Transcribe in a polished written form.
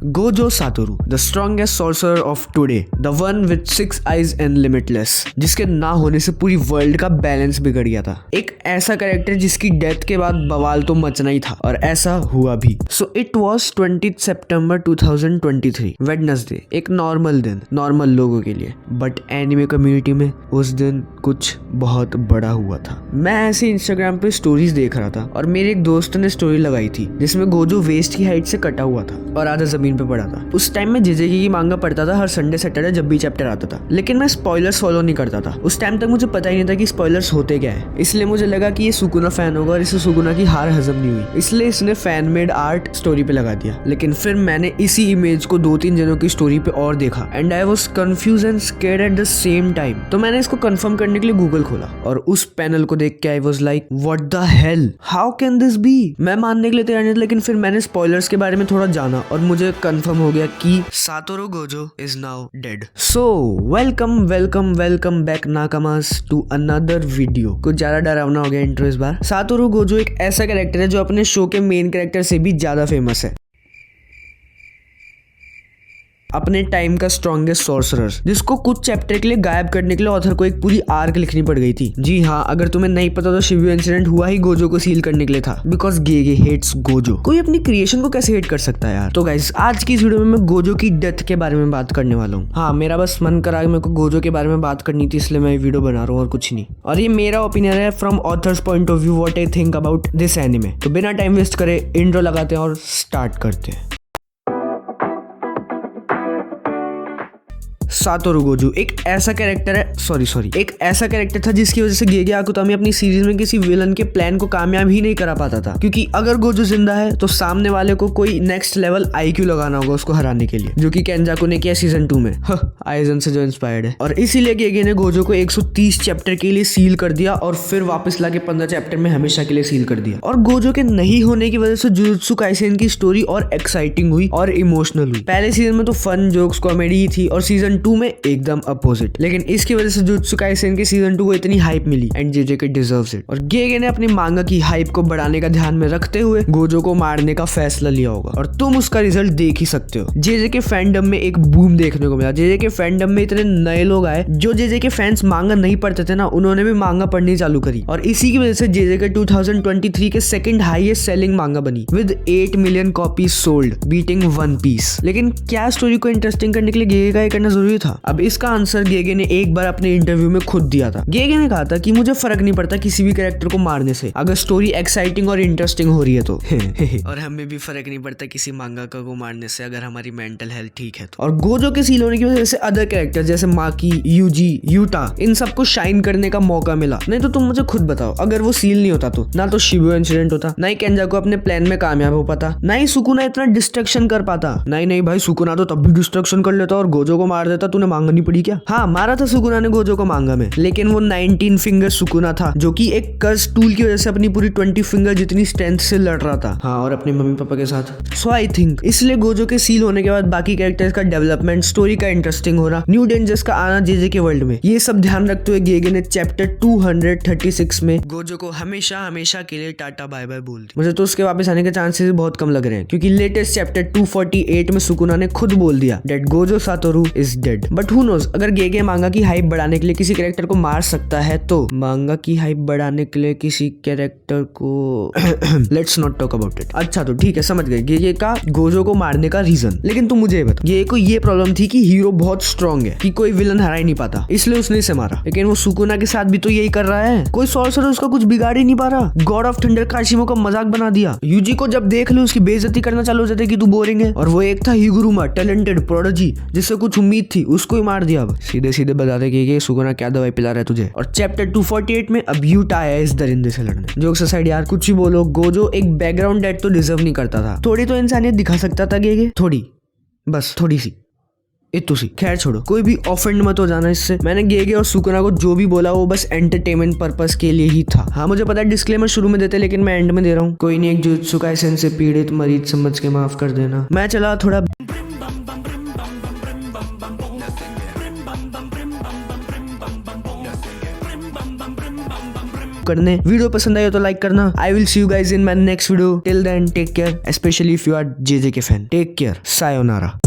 Gojo Satoru, the strongest sorcerer of today, the one with 6 eyes and limitless, जिसके ना होने से पूरी वर्ल्ड का बैलेंस बिगड़ गया था। एक ऐसा कैरेक्टर जिसकी डेथ के बाद बवाल तो मचना ही था, और ऐसा हुआ भी। So it was 20 September 2023, Wednesday, एक नॉर्मल दिन, नॉर्मल लोगों के लिए। बट एनिमे कम्युनिटी में उस दिन कुछ बहुत बड़ा हुआ था। मैं ऐसे इंस्टाग्राम पे स्टोरीज देख रहा था और मेरे एक दोस्त ने स्टोरी लगाई थी जिसमें गोजो वेस्ट की हाइट से कटा हुआ था और आधा जमीन पे पड़ा था। उस टाइम में जेजेके की मांगा पढ़ता था हर संडे सैटरडे जब भी चैप्टर आता था, लेकिन मैं स्पॉयलर्स फॉलो नहीं करता था। उस टाइम तक मुझे पता ही नहीं था कि स्पॉयलर्स होते क्या है, इसलिए मुझे लगा कि ये सुकुना फैन होगा और इसे सुकुना की हार हजम नहीं हुई, इसलिए इसने फैन मेड आर्ट स्टोरी पे लगा दिया। लेकिन फिर मैंने इसी इमेज को 2-3 जनों की स्टोरी पे और देखा and I was confuse and scared at the same time. तो मैंने इसको कंफर्म करने के लिए गूगल खोला और उस पैनल को देख के I was like what the hell, how can this be. मैं मानने के लिए तैयार नहीं था, लेकिन फिर मैंने स्पॉयलर्स के बारे में थोड़ा जाना और मुझे कंफर्म हो गया कि Satoru Gojo is now dead. So welcome back nakamas to another video. कुछ ज्यादा डरावना हो गया इंट्रो इस बार। सातोरू गोजो एक ऐसा कैरेक्टर है जो अपने शो के मेन कैरेक्टर से भी ज्यादा फेमस है, अपने टाइम का स्ट्रॉन्गेस्ट सॉर्सरर, जिसको कुछ चैप्टर के लिए गायब करने के लिए ऑथर को एक पूरी आर्क लिखनी पड़ गई थी। जी हाँ, अगर तुम्हें नहीं पता तो शिबुया इंसिडेंट हुआ ही गोजो को सील करने के लिए था, बिकॉज गेगे हेट्स गोजो। कोई अपनी क्रिएशन को कैसे हेट कर सकता है यार। तो गाइस, आज की इस वीडियो में मैं गोजो की डेथ के बारे में बात करने वाला हूँ। हाँ, मेरा बस मन करा मेरे को गोजो के बारे में बात करनी थी, इसलिए मैं वीडियो बना रहा हूँ और कुछ नहीं। और ये मेरा ओपिनियन है from authors point of view, what I think about this anime. तो बिना टाइम वेस्ट करे इंट्रो लगाते हैं और स्टार्ट करते हैं। सातोरू गोजो एक ऐसा कैरेक्टर है, एक ऐसा कैरेक्टर था जिसकी वजह से गेगे आकुतामी अपनी सीरीज में किसी विलन के प्लान को कामयाब ही नहीं करा पाता था, क्योंकि अगर गोजो जिंदा है तो सामने वाले को कोई नेक्स्ट लेवल आईक्यू लगाना होगा उसको हराने के लिए, जो कि केंजाकू ने किया सीजन 2 में, आइजन से जो इंस्पायर्ड है। और इसीलिए गेगे ने गोजो को 130 चैप्टर के लिए सील कर दिया और फिर वापस लाके 15 चैप्टर में हमेशा के लिए सील कर दिया। और गोजो के नहीं होने की वजह से जुजुत्सु काइसेन की स्टोरी और एक्साइटिंग हुई और इमोशनल हुई। पहले सीजन में तो फन जोक्स कॉमेडी थी और सीजन 2 में एकदम अपोजिट, लेकिन इसकी वजह से जुजुत्सु काइसेन के सीजन 2 को इतनी हाइप मिली एंड जेजेके डिजर्व्स इट। और गेगे ने अपनी मांगा की हाइप को बढ़ाने का ध्यान में रखते हुए गोजो को मारने का फैसला लिया होगा, और तुम उसका रिजल्ट देख ही सकते हो। जेजेके फैंडम में एक बूम देखने को मिला। जेजेके फैंडम में इतने नए लोग आए जो जेजेके फैंस मांगा नहीं पढ़ते थे ना, उन्होंने भी मांगा पढ़नी चालू करी, और इसी की वजह से जेजेके 2023 के सेकंड हाईएस्ट सेलिंग मांगा बनी with 8 million copies sold, beating one piece. लेकिन क्या स्टोरी को इंटरेस्टिंग करने के लिए गेगे का ये करना जरूरी था? अब इसका आंसर गेगे ने एक बार अपने इंटरव्यू में खुद दिया था। गेगे ने कहा था कि मुझे फर्क नहीं पड़ता किसी भी कैरेक्टर को मारने से, अगर स्टोरी एक्साइटिंग और इंटरेस्टिंग हो रही है तो। और हमें भी फर्क नहीं पड़ता किसी मांगाका को मारने से, अगर हमारी मेंटल हेल्थ ठीक है तो। और गोजो के सील होने की वजह से अदर कैरेक्टर जैसे माकी, यूजी, यूटा, इन सबको शाइन करने का मौका मिला। नहीं तो तुम मुझे खुद बताओ, अगर वो सील नहीं होता तो ना तो शिबुया इंसिडेंट होता, ना ही केंजाकू अपने प्लान में कामयाब हो पाता, ना ही सुकुना इतना डिस्ट्रक्शन कर पाता। नहीं भाई, सुकुना तो तब भी डिस्ट्रक्शन कर लेता और गोजो को मार देता। तूने मांगा नहीं पड़ी क्या? हाँ, मारा था सुकुना ने गोजो को मांगा में, लेकिन वो 19 फिंगर सुकुना था जो कि एक कर्स टूल की वजह से अपनी पूरी 20 फिंगर जितनी स्ट्रेंथ से लड़ रहा था। हाँ, और अपने मम्मी पापा के साथ। सो आई थिंक इसलिए गोजो के सील होने के बाद बाकी कैरेक्टर्स का डेवलपमेंट, स्टोरी का इंटरेस्टिंग होना, न्यू डेंजर्स का आना जेजेके वर्ल्ड में, ये सब ध्यान रखते हुए गेगे ने चैप्टर 236 में गोजो को हमेशा के लिए टाटा बाय बाय बोल दी। मुझे तो उसके वापस आने के चांसेस बहुत कम लग रहे हैं, क्योंकि लेटेस्ट चैप्टर 248 में सुकुना ने खुद बोल दिया that Gojo Satoru is dead. But who knows, अगर गेगे मांगा की हाइप बढ़ाने के लिए किसी कैरेक्टर को मार सकता है तो मांगा की हाइप बढ़ाने के लिए किसी कैरेक्टर को let's not talk about it. अच्छा तो ठीक है, समझ गए गेगे का गोजो को मारने का रीजन। लेकिन तुम मुझे बता, गेगे को ये प्रॉब्लम थी कि हीरो बहुत स्ट्रांग है, कि कोई विलन हरा ही नहीं पाता, इसलिए उसने इसे मारा। लेकिन वो सुकुना के साथ भी तो यही कर रहा है, कोई सॉर्सरर उसका कुछ बिगाड़ ही नहीं पा रहा। गॉड ऑफ थंडर काशिमो का मजाक बना दिया। यूजी को जब देख लो उसकी बेइज्जती करना चालू हो जाते कि तू बोरिंग है, और वो एक था हिगुरुमा, टैलेंटेड प्रोडिजी, जिससे कुछ उम्मीद थी, उसको ही मार दिया। अब सीधे बता दे कि सुकुना क्या दवाई पिला रहा है तुझे। और चैप्टर 248 में अब यूटा आया इस दरिंदे से लड़ने। जोक्स असाइड यार, कुछ ही बोलो, गोजो एक बैकग्राउंड डेथ तो डिजर्व नहीं करता था। थोड़ी तो इंसानियत दिखा सकता था गेगे, थोड़ी, बस थोड़ी सी, इतू सी। खैर छोड़ो, कोई भी ऑफेंड मत हो जाना इससे। मैंने गेगे और सुकुना को जो भी बोला वो बस एंटरटेनमेंट पर्पस के लिए ही था। हाँ, मुझे पता है डिस्क्लेमर शुरू में देते, लेकिन मैं एंड में दे रहा हूँ। कोई नहीं, एक जुजुत्सु काइसेन से पीड़ित मरीज समझ के माफ कर देना। मैं चला थोड़ा करने। वीडियो पसंद आया तो लाइक करना। I will see you guys in my next video. Till then take care, specially if you are JJ के फैन। Take care, sayonara.